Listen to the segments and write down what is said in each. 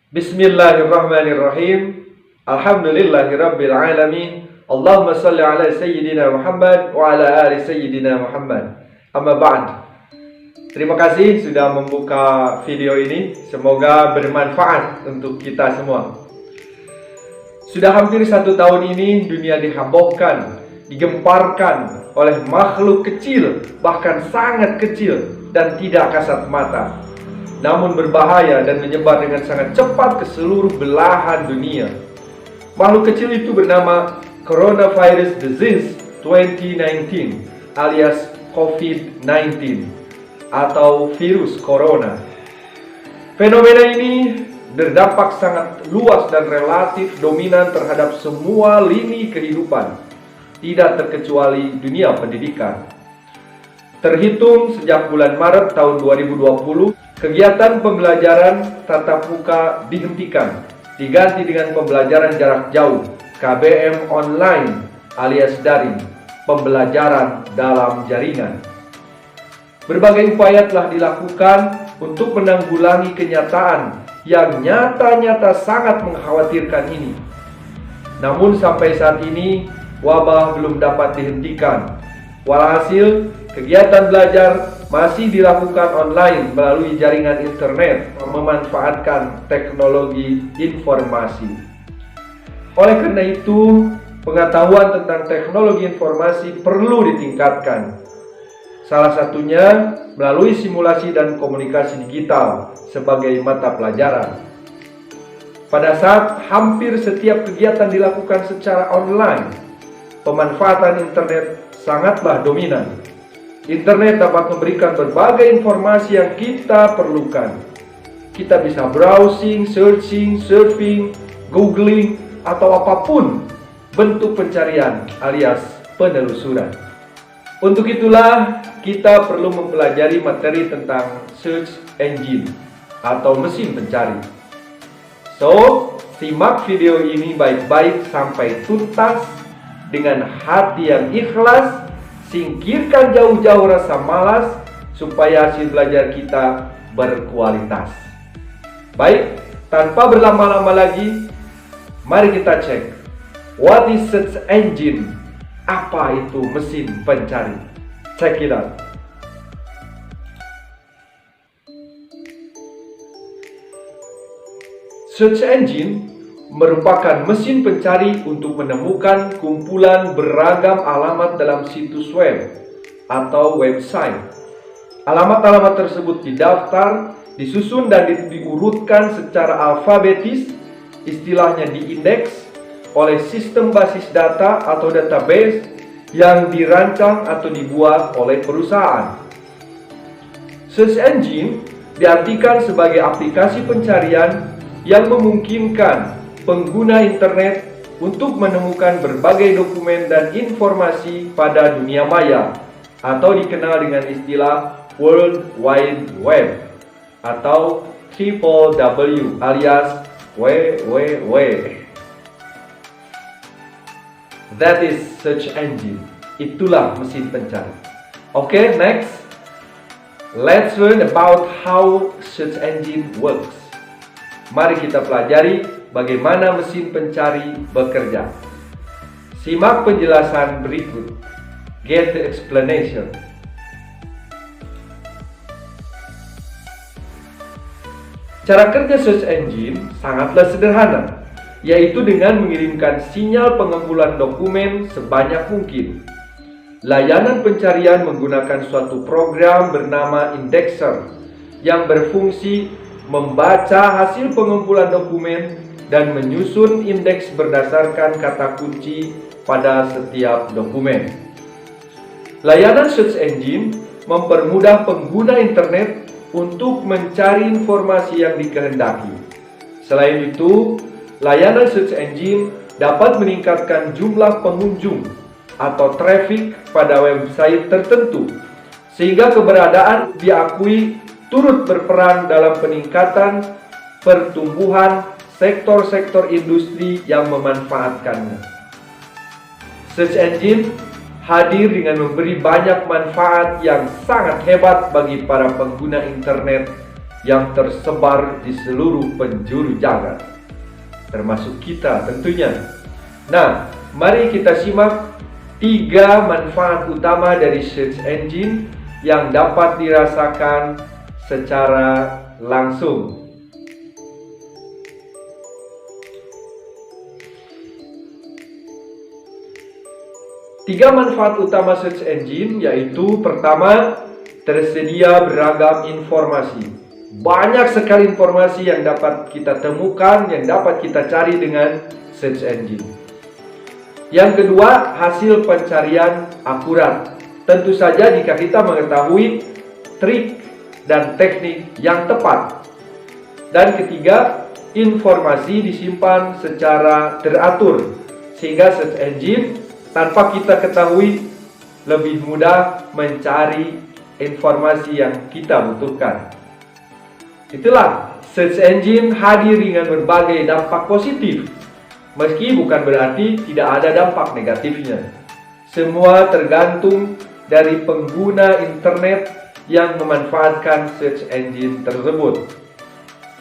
Bismillahirrahmanirrahim. Alhamdulillahirabbil alamin. Allahumma shalli ala sayyidina Muhammad wa ala ali sayyidina Muhammad. Amma ba'd. Terima kasih sudah membuka video ini. Semoga bermanfaat untuk kita semua. Sudah hampir 1 tahun ini dunia dihebohkan, digemparkan oleh makhluk kecil, bahkan sangat kecil dan tidak kasat mata, namun berbahaya dan menyebar dengan sangat cepat ke seluruh belahan dunia. Makhluk kecil itu bernama Coronavirus Disease 2019 alias COVID-19 atau virus corona. Fenomena ini berdampak sangat luas dan relatif dominan terhadap semua lini kehidupan, tidak terkecuali dunia pendidikan. Terhitung sejak bulan Maret tahun 2020, kegiatan pembelajaran tatap muka dihentikan, diganti dengan pembelajaran jarak jauh, KBM online alias daring, pembelajaran dalam jaringan. Berbagai upaya telah dilakukan untuk menanggulangi kenyataan yang nyata-nyata sangat mengkhawatirkan ini. Namun sampai saat ini, wabah belum dapat dihentikan. Walhasil, kegiatan belajar masih dilakukan online melalui jaringan internet memanfaatkan teknologi informasi. Oleh karena itu, pengetahuan tentang teknologi informasi perlu ditingkatkan. Salah satunya melalui simulasi dan komunikasi digital sebagai mata pelajaran. Pada saat hampir setiap kegiatan dilakukan secara online, pemanfaatan internet sangatlah dominan. Internet dapat memberikan berbagai informasi yang kita perlukan. Kita bisa browsing, searching, surfing, googling, atau apapun bentuk pencarian alias penelusuran. Untuk itulah kita perlu mempelajari materi tentang search engine atau mesin pencari. So, simak video ini baik-baik sampai tuntas dengan hati yang ikhlas. Singkirkan jauh-jauh rasa malas supaya hasil belajar kita berkualitas. Baik, tanpa berlama-lama lagi, mari kita cek. What is search engine? Apa itu mesin pencari? Check it out. Search engine merupakan mesin pencari untuk menemukan kumpulan beragam alamat dalam situs web atau website. Alamat-alamat tersebut didaftar, disusun dan diurutkan secara alfabetis, istilahnya diindeks oleh sistem basis data atau database yang dirancang atau dibuat oleh perusahaan. Search engine diartikan sebagai aplikasi pencarian yang memungkinkan pengguna internet untuk menemukan berbagai dokumen dan informasi pada dunia maya atau dikenal dengan istilah World Wide Web atau WWW alias WWW. That is search engine. Itulah mesin pencari. Okay, next. Let's learn about how search engine works. Mari kita pelajari bagaimana mesin pencari bekerja. Simak penjelasan berikut. Get the explanation. Cara kerja search engine sangatlah sederhana, yaitu dengan mengirimkan sinyal pengumpulan dokumen sebanyak mungkin. Layanan pencarian menggunakan suatu program bernama indexer yang berfungsi membaca hasil pengumpulan dokumen dan menyusun indeks berdasarkan kata kunci pada setiap dokumen. Layanan search engine mempermudah pengguna internet untuk mencari informasi yang dikehendaki. Selain itu, layanan search engine dapat meningkatkan jumlah pengunjung atau traffic pada website tertentu, sehingga keberadaan diakui turut berperan dalam peningkatan pertumbuhan sektor-sektor industri yang memanfaatkannya. Search engine hadir dengan memberi banyak manfaat yang sangat hebat bagi para pengguna internet yang tersebar di seluruh penjuru jagat, termasuk kita tentunya. Nah, mari kita simak 3 manfaat utama dari search engine yang dapat dirasakan secara langsung. Tiga manfaat utama search engine yaitu pertama, tersedia beragam informasi. Banyak sekali informasi yang dapat kita temukan, yang dapat kita cari dengan search engine. Yang kedua, hasil pencarian akurat. Tentu saja jika kita mengetahui trik dan teknik yang tepat. Dan ketiga, informasi disimpan secara teratur, sehingga search engine tanpa kita ketahui lebih mudah mencari informasi yang kita butuhkan. Itulah, search engine hadir dengan berbagai dampak positif, meski bukan berarti tidak ada dampak negatifnya. Semua tergantung dari pengguna internet yang memanfaatkan search engine tersebut.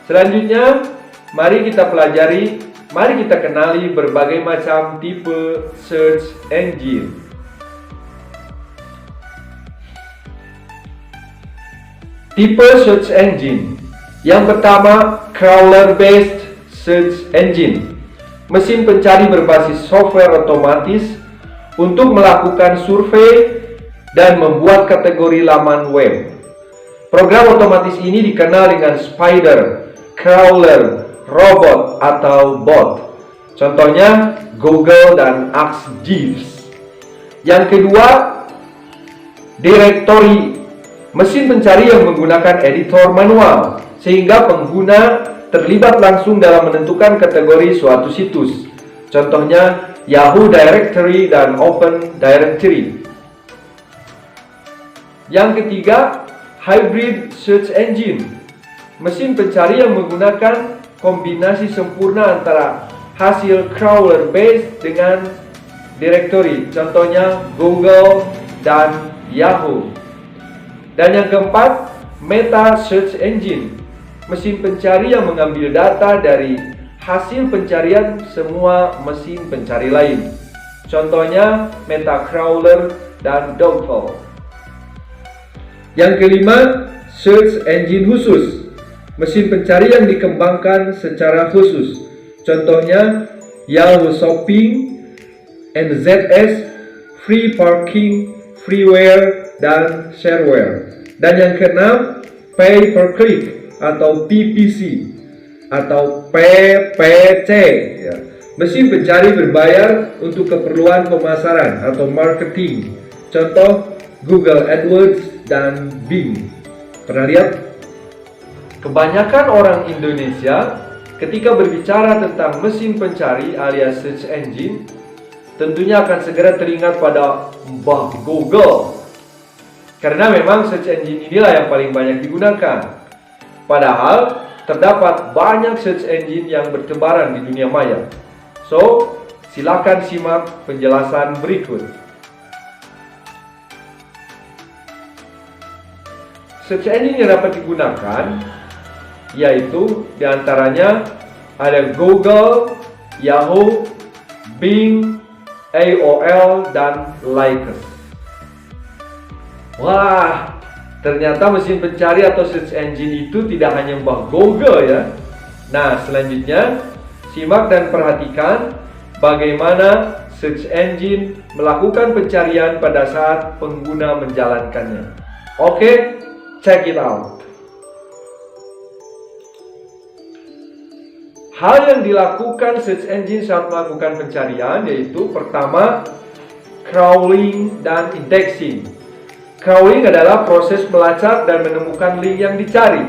Selanjutnya, mari kita pelajari, mari kita kenali berbagai macam tipe search engine. Tipe search engine. Yang pertama, crawler-based search engine. Mesin pencari berbasis software otomatis untuk melakukan survei dan membuat kategori laman web. Program otomatis ini dikenal dengan spider, crawler, robot, atau bot. Contohnya Google dan ArcGIS. Yang kedua, directory. Mesin pencari yang menggunakan editor manual, sehingga pengguna terlibat langsung dalam menentukan kategori suatu situs. Contohnya Yahoo Directory dan Open Directory. Yang ketiga, hybrid search engine. Mesin pencari yang menggunakan kombinasi sempurna antara hasil crawler based dengan directory. Contohnya Google dan Yahoo. Dan yang keempat, meta search engine. Mesin pencari yang mengambil data dari hasil pencarian semua mesin pencari lain. Contohnya Metacrawler dan Dogville. Yang kelima, search engine khusus. Mesin pencari yang dikembangkan secara khusus. Contohnya Yahoo Shopping, NZS, Free Parking, Freeware, dan Shareware. Dan yang keenam, Pay per Click atau PPC atau PPC. Mesin pencari berbayar untuk keperluan pemasaran atau marketing. Contoh Google AdWords dan Bing. Pernah lihat? Kebanyakan orang Indonesia ketika berbicara tentang mesin pencari alias search engine, tentunya akan segera teringat pada Mbah Google. Karena memang search engine inilah yang paling banyak digunakan. Padahal terdapat banyak search engine yang bertebaran di dunia maya. So, silakan simak penjelasan berikut. Search engine yang dapat digunakan yaitu diantaranya ada Google, Yahoo, Bing, AOL, dan Lycos. Wah, ternyata mesin pencari atau search engine itu tidak hanya Mbah Google ya. Nah, selanjutnya simak dan perhatikan bagaimana search engine melakukan pencarian pada saat pengguna menjalankannya. Oke, check it out. Hal yang dilakukan search engine saat melakukan pencarian yaitu pertama, crawling dan indexing. Crawling adalah proses melacak dan menemukan link yang dicari.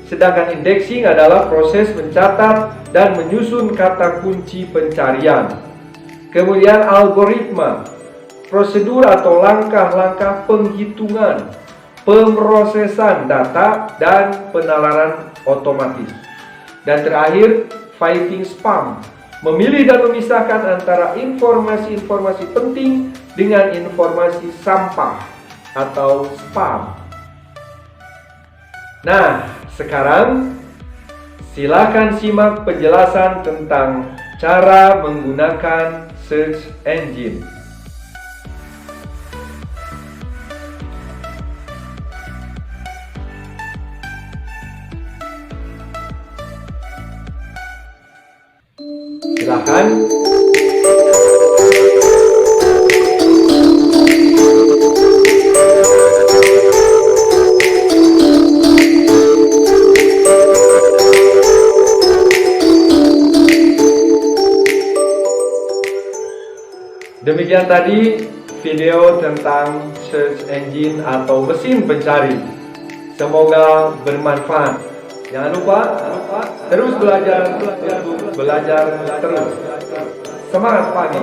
Sedangkan indexing adalah proses mencatat dan menyusun kata kunci pencarian. Kemudian algoritma, prosedur atau langkah-langkah penghitungan, pemrosesan data, dan penalaran otomatis. Dan terakhir, fighting spam, memilih dan memisahkan antara informasi-informasi penting dengan informasi sampah atau spam. Nah, Sekarang, silakan simak penjelasan tentang cara menggunakan search engine. Silakan. Demikian tadi video tentang search engine atau mesin pencari. Semoga bermanfaat. Jangan lupa terus belajar terus. Semangat pagi.